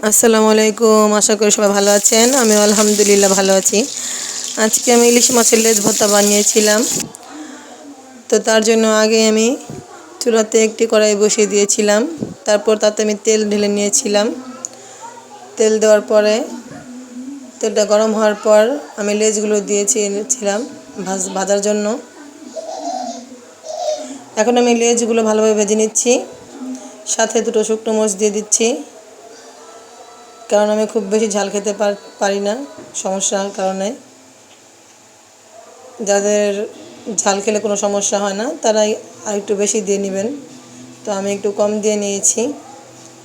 আসসালামু আলাইকুম। আশা করি সবাই ভালো আছেন। আমি আলহামদুলিল্লাহ ভালো আছি। আজকে আমি ইলিশ মাছের লেজ ভর্তা বানিয়েছিলাম। তো তার জন্য আগে আমি চুলাতে একটি কড়াই বসিয়ে দিয়েছিলাম। তারপর তাতে আমি তেল ঢেলে নিয়েছিলাম। তেল দেওয়ার পরে তেলটা গরম হওয়ার পর আমি লেজগুলো দিয়েছিলাম ভাজার জন্য। এখন আমি লেজগুলো ভালোভাবে ভেজে নিচ্ছি। সাথে দুটো শুকনো মরিচ দিয়ে দিচ্ছি, কারণ আমি খুব বেশি ঝাল খেতে পারি না সমস্যার কারণে। যাদের ঝাল খেলে কোনো সমস্যা হয় না তারাই আর একটু বেশি দিয়ে নেবেন। তো আমি একটু কম দিয়ে নিয়েছি,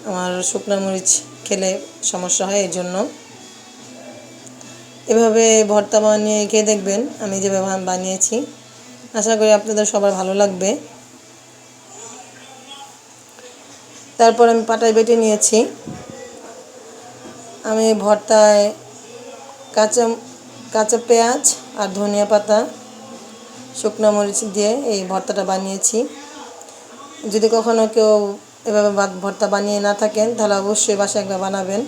আমার শুকনো মরিচ খেলে সমস্যা হয়, এর জন্য। এভাবে ভর্তা বানিয়ে খেয়ে দেখবেন আমি যেভাবে বানিয়েছি। আশা করি আপনাদের সবার ভালো লাগবে। তারপর আমি পাটায় বেটে নিয়েছি। আমি ভর্তায় কাঁচা কাঁচা পেঁয়াজ আর ধনিয়া পাতা, শুকনো মরিচ দিয়ে এই ভর্তাটা বানিয়েছি। যদি কখনও কেউ এভাবে ভর্তা বানিয়ে না থাকেন তাহলে অবশ্যই বাসায় একবার বানাবেন।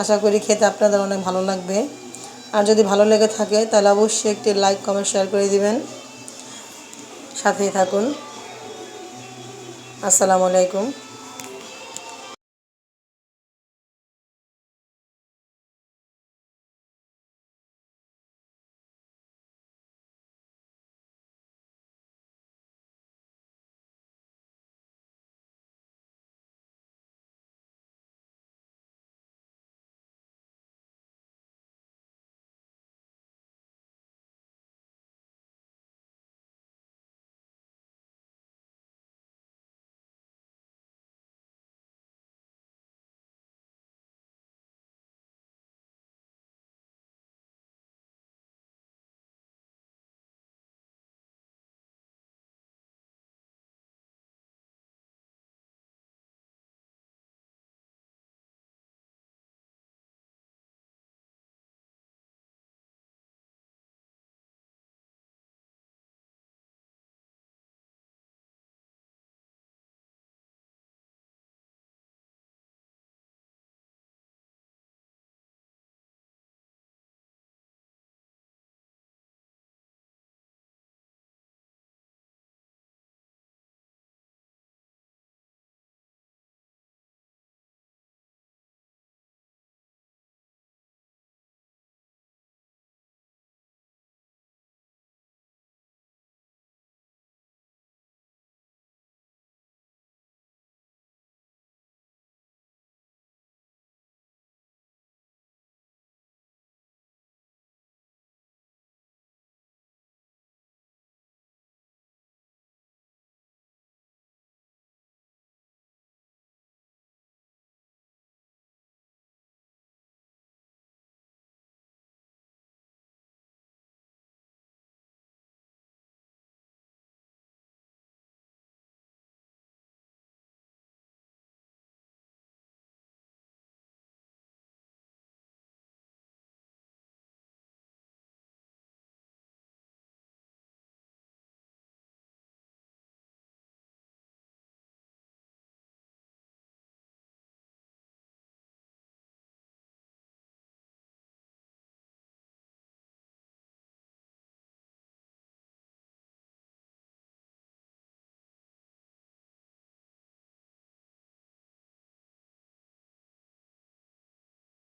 আশা করি খেতে আপনাদের অনেক ভালো লাগবে। আর যদি ভালো লেগে থাকে তাহলে অবশ্যই একটি লাইক, কমেন্ট, শেয়ার করে দিবেন। সাথেই থাকুন। আসসালামু আলাইকুম।